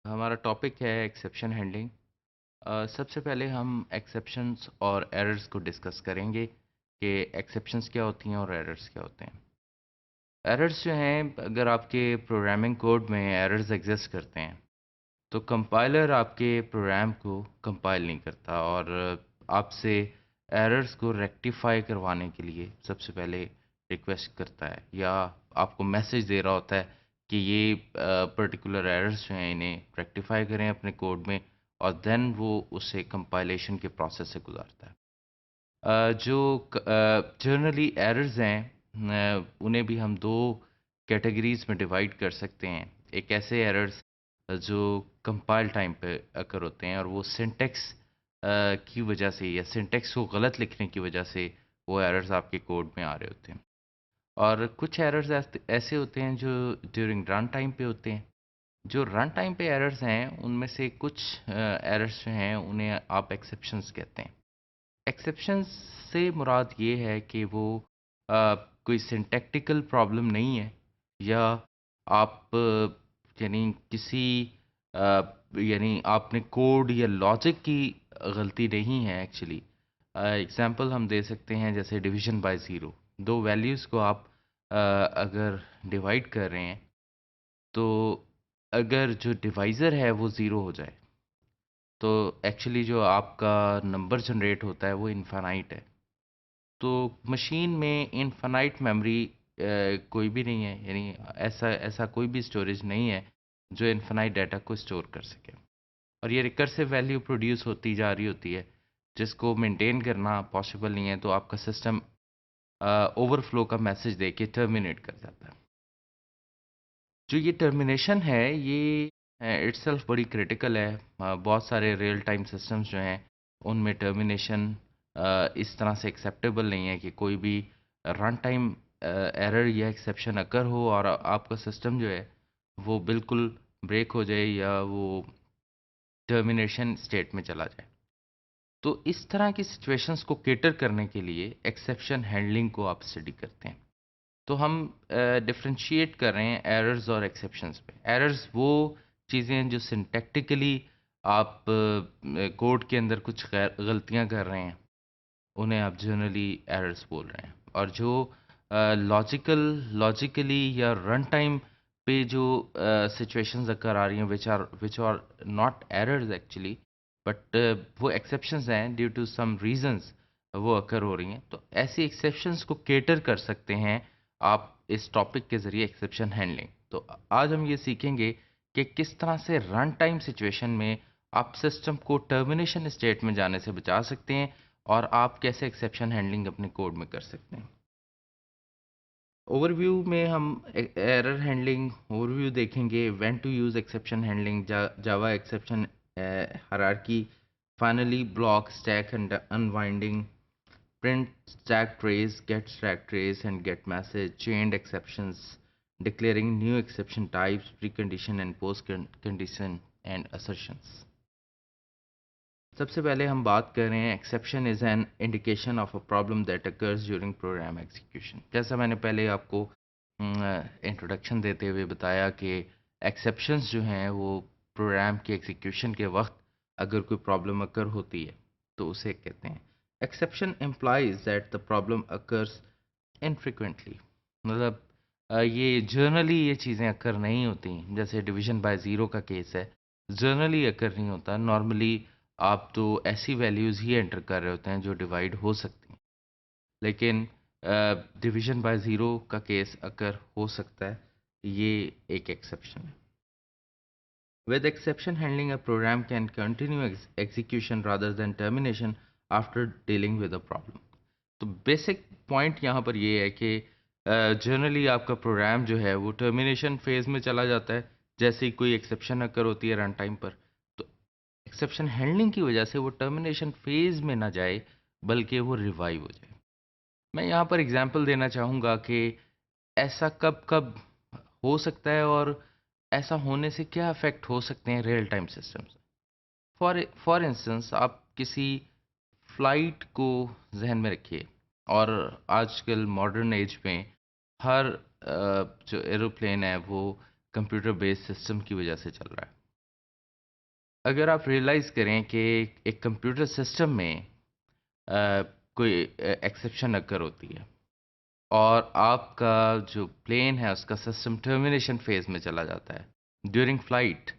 हमारा टॉपिक है exception handling. सबसे पहले हम एक्सेप्शंस और एरर्स को डिस्कस करेंगे कि एक्सेप्शंस क्या होती हैं और एरर्स क्या होते हैं। एरर्स जो हैं, अगर आपके प्रोग्रामिंग कोड में एरर्स एग्जिस्ट करते हैं तो कंपाइलर आपके प्रोग्राम को कंपाइल नहीं करता और आपसे एरर्स को रेक्टिफाई करवाने के लिए सबसे पहले रिक्वेस्ट करता है या आपको मैसेज दे रहा होता है कि ये पर्टिकुलर एरर्स जो हैं इन्हें रेक्टिफाई करें अपने कोड में, और देन वो उसे कंपाइलेशन के प्रोसेस से गुजारता है। जो जनरली एरर्स हैं, उन्हें भी हम दो कैटेगरीज में डिवाइड कर सकते हैं। एक ऐसे एरर्स जो कंपाइल टाइम पे अकर होते हैं और वो सिंटेक्स की वजह से या सिंटेक्स को गलत लिखने की वजह से वो एरर्स आपके कोड में आ रहे होते हैं। और कुछ एरर्स ऐसे होते हैं जो ड्यूरिंग रन टाइम पे होते हैं। जो रन टाइम पे एरर्स हैं उनमें से कुछ एरर्स जो हैं उन्हें आप एक्सेप्शंस कहते हैं। एक्सेप्शंस से मुराद ये है कि वो कोई सिंटैक्टिकल प्रॉब्लम नहीं है, या आप यानी किसी यानी आपने कोड या लॉजिक की गलती नहीं है एक्चुअली। एग्जांपल हम दे सकते हैं जैसे डिवीजन बाय ज़ीरो। दो वैल्यूज़ को आप अगर डिवाइड कर रहे हैं तो अगर जो डिवाइज़र है वो ज़ीरो हो जाए तो एक्चुअली जो आपका नंबर जनरेट होता है वो इनफाइनाइट है। तो मशीन में इनफाइनाइट मेमोरी कोई भी नहीं है, यानी ऐसा ऐसा कोई भी स्टोरेज नहीं है जो इनफाइनाइट डाटा को स्टोर कर सके। और ये रिकर्सिव वैल्यू प्रोड्यूस होती जा रही होती है जिसको मेंटेन करना पॉसिबल नहीं है, तो आपका सिस्टम ओवरफ्लो का मैसेज दे के टर्मिनेट कर जाता है। जो ये टर्मिनेशन है ये इटसेल्फ बड़ी क्रिटिकल है। बहुत सारे रियल टाइम सिस्टम्स जो हैं उनमें टर्मिनेशन इस तरह से एक्सेप्टेबल नहीं है कि कोई भी रन टाइम एरर या एक्सेप्शन अकर हो और आपका सिस्टम जो है वो बिल्कुल ब्रेक हो जाए या वो टर्मिनेशन स्टेट में चला जाए। तो इस तरह की सिचुएशंस को केटर करने के लिए एक्सेप्शन हैंडलिंग को आप स्टडी करते हैं। तो हम डिफरेंशिएट कर रहे हैं एरर्स और एक्सेप्शंस पे। एरर्स वो चीज़ें हैं जो सिंटैक्टिकली आप कोड के अंदर कुछ गलतियाँ कर रहे हैं, उन्हें आप जनरली एरर्स बोल रहे हैं। और जो लॉजिकली या रन टाइम पे जो सिचुएशंस अकर आ रही हैं which are not errors actually, but वो एक्सेप्शंस हैं ड्यू टू सम रीजंस वो अकर हो रही हैं। तो ऐसी एक्सेप्शंस को केटर कर सकते हैं आप इस टॉपिक के ज़रिए एक्सेप्शन हैंडलिंग। तो आज हम ये सीखेंगे कि किस तरह से रन टाइम सिचुएशन में आप सिस्टम को टर्मिनेशन स्टेट में जाने से बचा सकते हैं और आप कैसे एक्सेप्शन हैंडलिंग अपने कोड में कर सकते हैं। ओवरव्यू में हम एरर हैंडलिंग ओवरव्यू देखेंगे, when to use exception handling, Java exception hierarchy, finally block stack and unwinding, print stack trace, get stack trace and get message, chained exceptions, declaring new exception types, precondition and post condition and assertions। सबसे पहले हम बात कर रहे हैं exception is an indication of a problem that occurs during program execution. जैसा मैंने पहले आपको इंट्रोडक्शन देते हुए बताया कि एक्सेप्शंस जो हैं वो प्रोग्राम के एग्जीक्यूशन के वक्त अगर कोई प्रॉब्लम अकर होती है तो उसे कहते हैं exception implies that the problem occurs infrequently. मतलब ये जर्नली ये चीज़ें अकर नहीं होती, जैसे डिवीजन बाय ज़ीरो का केस है, जर्नली अकर नहीं होता। नॉर्मली आप तो ऐसी वैल्यूज़ ही एंटर कर रहे होते हैं जो डिवाइड हो सकती हैं, लेकिन डिवीजन बाय ज़ीरो का केस अकर हो सकता है। ये एक एक्सेप्शन है। With exception handling, a program can continue execution rather than termination after dealing with a problem। तो बेसिक पॉइंट यहाँ पर ये है कि जनरली आपका प्रोग्राम जो है वो टर्मिनेशन फेज़ में चला जाता है जैसे ही कोई एक्सेप्शन अकर होती है रन टाइम पर। तो एक्सेप्शन हैंडलिंग की वजह से वो टर्मिनेशन फेज़ में ना जाए बल्कि वो रिवाइव हो जाए। मैं यहाँ पर एग्जांपल देना चाहूँगा कि ऐसा कब-कब हो सकता है और ऐसा होने से क्या इफ़ेक्ट हो सकते हैं real time systems. For instance आप किसी फ्लाइट को ज़हन में रखिए, और आजकल मॉडर्न एज में हर जो एरोप्लेन है वो कंप्यूटर बेस्ड सिस्टम की वजह से चल रहा है। अगर आप रियलाइज़ करें कि एक कंप्यूटर सिस्टम में कोई एक्सेप्शन अकर होती है और आपका जो प्लेन है उसका सिस्टम टर्मिनेशन फेज़ में चला जाता है ड्यूरिंग फ्लाइट,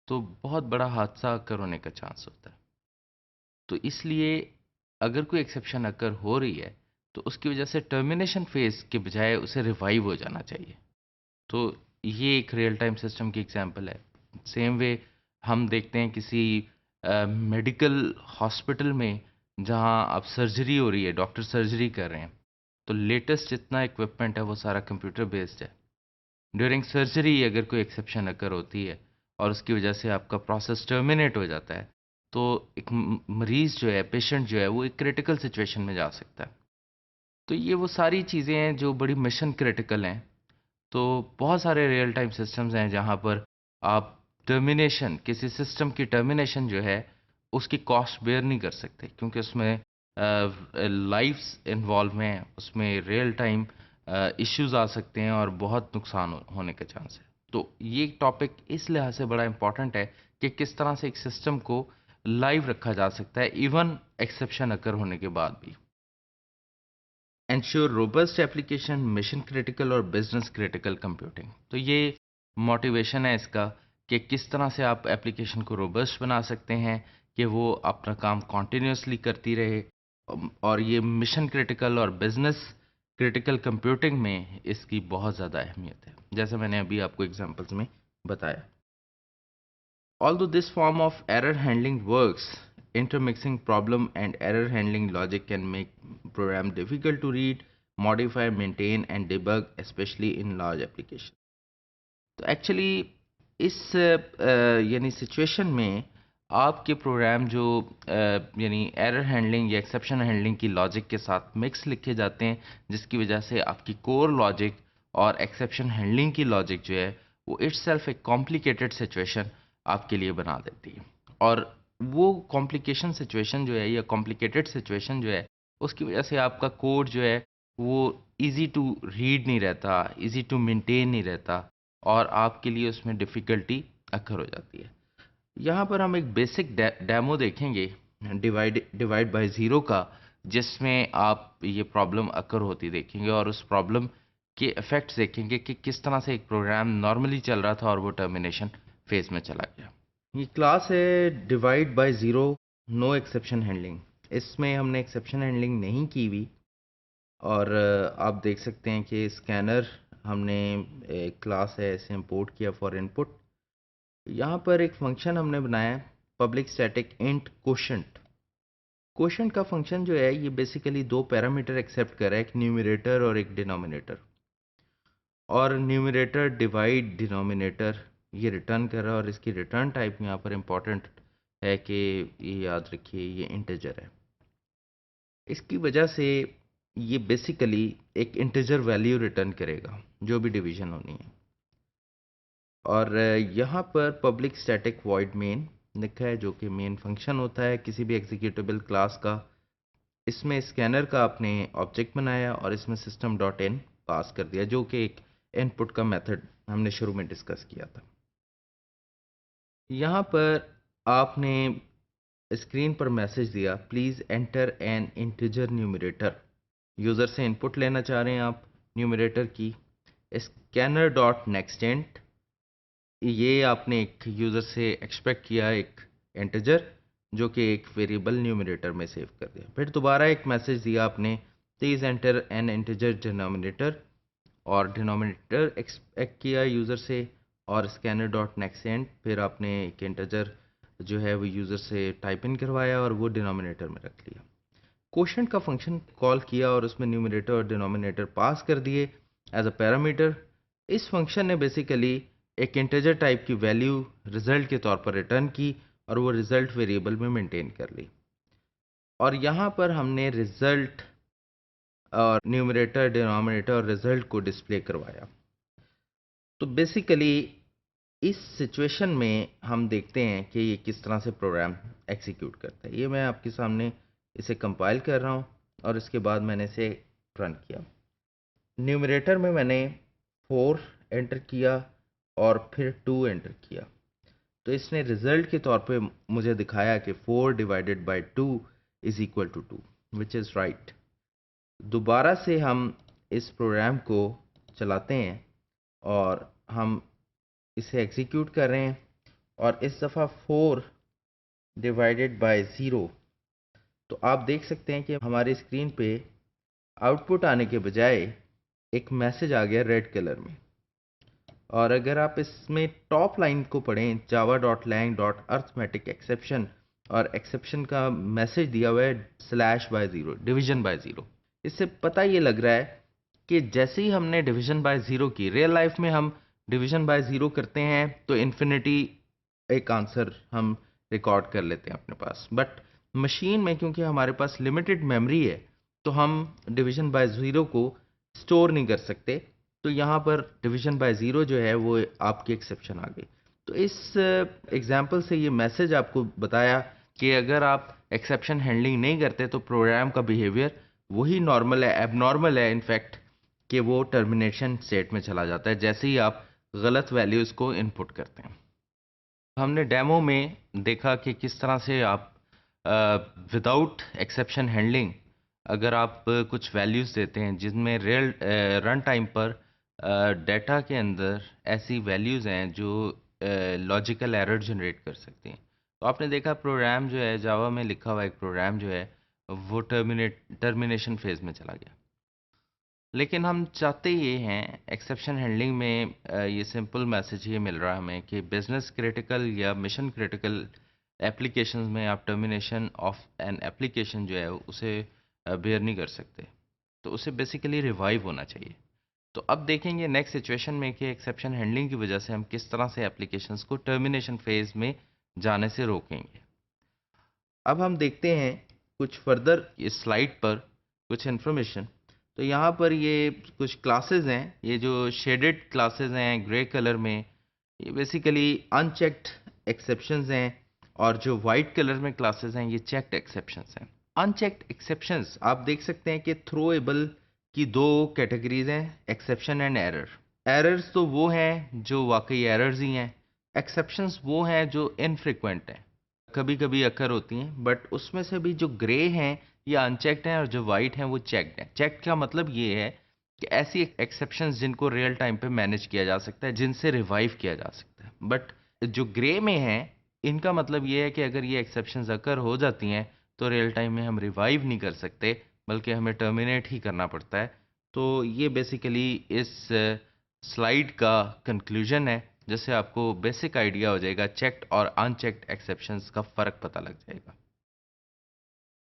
तो बहुत बड़ा हादसा अकर होने का चांस होता है। तो इसलिए अगर कोई एक्सेप्शन अकर हो रही है, तो उसकी वजह से टर्मिनेशन फेज़ के बजाय उसे रिवाइव हो जाना चाहिए। तो ये एक रियल टाइम सिस्टम की एग्जांपल है। सेम वे हम देखते हैं किसी मेडिकल हॉस्पिटल में जहाँ अब सर्जरी हो रही है, डॉक्टर सर्जरी कर रहे हैं, तो लेटेस्ट जितना इक्विपमेंट है वो सारा कंप्यूटर बेस्ड है। ड्यूरिंग सर्जरी अगर कोई एक्सेप्शन अकर होती है और उसकी वजह से आपका प्रोसेस टर्मिनेट हो जाता है, तो एक मरीज़ जो है, पेशेंट जो है, वो एक क्रिटिकल सिचुएशन में जा सकता है। तो ये वो सारी चीज़ें हैं जो बड़ी मिशन क्रिटिकल हैं। तो बहुत सारे रियल टाइम सिस्टम्स हैं जहाँ पर आप टर्मिनेशन किसी सिस्टम की टर्मिनेशन जो है उसकी कॉस्ट बेयर नहीं कर सकते क्योंकि उसमें लाइफ्स इन्वॉल्व हैं, उसमें रियल टाइम इश्यूज आ सकते हैं और बहुत नुकसान होने का चांस है। तो ये टॉपिक इस लिहाज से बड़ा इंपॉर्टेंट है कि किस तरह से एक सिस्टम को लाइव रखा जा सकता है इवन एक्सेप्शन अकर होने के बाद भी। Ensure robust application, mission critical और बिजनेस क्रिटिकल कंप्यूटिंग। तो ये मोटिवेशन है इसका कि किस तरह से आप एप्लीकेशन को रोबस्ट बना सकते हैं कि वो अपना काम कॉन्टिन्यूसली करती रहे। और ये मिशन क्रिटिकल और बिजनेस क्रिटिकल कंप्यूटिंग में इसकी बहुत ज़्यादा अहमियत है, जैसे मैंने अभी आपको एग्जांपल्स में बताया। Although this form of error handling works, intermixing problem and error handling logic can make program difficult to read, modify, maintain and debug, especially in large applications. तो एक्चुअली इस यानी सिचुएशन में आपके प्रोग्राम जो यानी error handling या exception handling की logic के साथ मिक्स लिखे जाते हैं, जिसकी वजह से आपकी कोर लॉजिक और एक्सेप्शन हैंडलिंग की लॉजिक जो है वो इटसेल्फ एक कॉम्प्लिकेटेड सिचुएशन आपके लिए बना देती है। और वो कॉम्प्लिकेशन सिचुएशन जो है या कॉम्प्लिकेटेड सिचुएशन जो है उसकी वजह से आपका कोड जो है वो इजी टू रीड नहीं रहता, इजी टू मेंटेन नहीं रहता और आपके लिए उसमें डिफ़िकल्टी अकर हो जाती है। यहाँ पर हम एक बेसिक डेमो देखेंगे डिवाइड डिवाइड बाय ज़ीरो का, जिसमें आप ये प्रॉब्लम अकर होती देखेंगे और उस प्रॉब्लम के इफ़ेक्ट्स देखेंगे कि किस तरह से एक प्रोग्राम नॉर्मली चल रहा था और वो टर्मिनेशन फेज़ में चला गया। ये क्लास है divide by zero no exception handling. इसमें हमने एक्सेप्शन हैंडलिंग नहीं की हुई और आप देख सकते हैं कि स्कैनर हमने एक क्लास है इसे इंपोर्ट किया फॉर इनपुट। यहाँ पर एक फंक्शन हमने बनाया है public static int quotient. Quotient का फंक्शन जो है ये बेसिकली दो पैरामीटर एक्सेप्ट कर रहा है, एक न्यूमरेटर और एक डिनोमिनेटर। और न्यूमरेटर डिवाइड डिनोमिनेटर ये रिटर्न कर रहा है और इसकी रिटर्न टाइप यहाँ पर इम्पोर्टेंट है कि ये याद रखिए ये इंटीजर है। इसकी वजह से ये बेसिकली एक इंटीजर वैल्यू रिटर्न करेगा जो भी डिवीजन होनी है। और यहाँ पर पब्लिक स्टैटिक वॉइड मेन लिखा है जो कि मेन फंक्शन होता है किसी भी एग्जीक्यूटेबल क्लास का। इसमें स्कैनर का आपने ऑब्जेक्ट बनाया और इसमें सिस्टम डॉट इन पास कर दिया जो कि एक इनपुट का मेथड हमने शुरू में डिस्कस किया था। यहाँ पर आपने स्क्रीन पर मैसेज दिया please enter N integer numerator. User से इनपुट लेना चाह रहे हैं आप न्यूमरेटर की। स्कैनर डॉट नेक्स्टेंट ये आपने एक यूज़र से एक्सपेक्ट किया एक इंटीजर जो कि एक वेरिएबल न्यूमरेटर में सेव कर दिया। फिर दोबारा एक मैसेज दिया आपने please enter N integer denominator और डिनोमिनेटर एक्सपेक्ट किया यूज़र से और स्कैनर डॉट नेक्स्टेंट फिर आपने एक इंटीजर जो है वो यूज़र से टाइप इन करवाया और वो डिनोमिनेटर में रख लिया। कोशेंट का फंक्शन कॉल किया और उसमें न्यूमरेटर और डिनोमिनेटर पास कर दिए एज अ पैरामीटर। इस फंक्शन ने बेसिकली एक इंटीजर टाइप की वैल्यू रिजल्ट के तौर पर रिटर्न की और वो रिजल्ट वेरिएबल में मेंटेन कर ली। और यहाँ पर हमने रिजल्ट और न्यूमरेटर डिनोमिनेटर और रिजल्ट को डिस्प्ले करवाया। तो बेसिकली इस सिचुएशन में हम देखते हैं कि ये किस तरह से प्रोग्राम एग्जीक्यूट करता है। ये मैं आपके सामने इसे कंपाइल कर रहा हूँ और इसके बाद मैंने इसे रन किया। न्यूमरेटर में मैंने 4 एंटर किया और फिर 2 एंटर किया। तो इसने रिजल्ट के तौर पे मुझे दिखाया कि 4 divided by 2 is equal to 2, which is right. दोबारा से हम इस प्रोग्राम को चलाते हैं और हम इसे एग्जीक्यूट कर रहे हैं, और इस दफ़ा 4 डिवाइडेड बाय 0, तो आप देख सकते हैं कि हमारी स्क्रीन पे आउटपुट आने के बजाय एक मैसेज आ गया रेड कलर में। और अगर आप इसमें टॉप लाइन को पढ़ें, java.lang.arithmetic exception, और एक्सेप्शन का मैसेज दिया हुआ है /0, डिवीजन बाय 0। इससे पता ये लग रहा है कि जैसे ही हमने डिवीजन बाय 0 की, रियल लाइफ में हम डिवीजन बाय 0 करते हैं तो इन्फिनिटी एक आंसर हम रिकॉर्ड कर लेते हैं अपने पास, बट मशीन में क्योंकि हमारे पास लिमिटेड मेमोरी है तो हम डिवीजन बाय 0 को स्टोर नहीं कर सकते। तो यहाँ पर डिवीजन बाय 0 जो है वो आपकी एक्सेप्शन आ गई। तो इस एग्जांपल से ये मैसेज आपको बताया कि अगर आप एक्सेप्शन हैंडलिंग नहीं करते तो प्रोग्राम का बिहेवियर वही नॉर्मल है, एबनॉर्मल है इनफैक्ट, कि वो टर्मिनेशन स्टेट में चला जाता है जैसे ही आप गलत वैल्यूज़ को इनपुट करते हैं। हमने डेमो में देखा कि किस तरह से आप विदाउट एक्सेप्शन हैंडलिंग अगर आप कुछ वैल्यूज़ देते हैं जिनमें रियल रन टाइम पर डेटा के अंदर ऐसी वैल्यूज़ हैं जो लॉजिकल एरर जनरेट कर सकती हैं। तो आपने देखा प्रोग्राम जो है जावा में लिखा हुआ एक प्रोग्राम जो है वो टर्मिनेशन फेज़ में चला गया। लेकिन हम चाहते ये हैं एक्सेप्शन हैंडलिंग में ये सिंपल मैसेज ये मिल रहा है हमें कि बिजनेस क्रिटिकल या मिशन क्रिटिकल एप्लीकेशंस में आप टर्मिनेशन ऑफ एन एप्लीकेशन जो है उसे बेयर नहीं कर सकते, तो उसे बेसिकली रिवाइव होना चाहिए। तो अब देखेंगे नेक्स्ट सिचुएशन में कि एक्सेप्शन हैंडलिंग की वजह से हम किस तरह से एप्लीकेशंस को टर्मिनेशन फेज में जाने से रोकेंगे। अब हम देखते हैं कुछ फर्दर इस स्लाइड पर कुछ इन्फॉर्मेशन। तो यहाँ पर ये कुछ क्लासेस हैं, ये जो शेडेड क्लासेस हैं ग्रे कलर में, ये बेसिकली अनचेक्ड एक्सेप्शंस हैं, और जो वाइट कलर में क्लासेस हैं ये चेक्ड एक्सेप्शंस हैं। अनचेक्ड एक्सेप्शंस आप देख सकते हैं कि थ्रोएबल की दो कैटेगरीज हैं, एक्सेप्शन एंड एरर। एरर्स तो वो हैं जो वाकई एरर्स ही हैं, एक्सेप्शंस वो हैं जो इनफ्रीक्वेंट हैं, कभी कभी अकर होती हैं, बट उसमें से भी जो ग्रे हैं ये अनचेक्ड हैं और जो वाइट हैं वो चेक्ड हैं। चेक्ड का मतलब ये है कि ऐसी एक्सेप्शंस जिनको रियल टाइम पे मैनेज किया जा सकता है, जिनसे रिवाइव किया जा सकता है। बट जो ग्रे में हैं इनका मतलब ये है कि अगर ये एक्सेप्शंस अकर हो जाती हैं तो रियल टाइम में हम रिवाइव नहीं कर सकते, बल्कि हमें टर्मिनेट ही करना पड़ता है। तो ये बेसिकली इस स्लाइड का कंक्लूजन है, जिससे आपको बेसिक आइडिया हो जाएगा, चेक्ड और अनचेक्ड एक्सेप्शंस का फ़र्क पता लग जाएगा।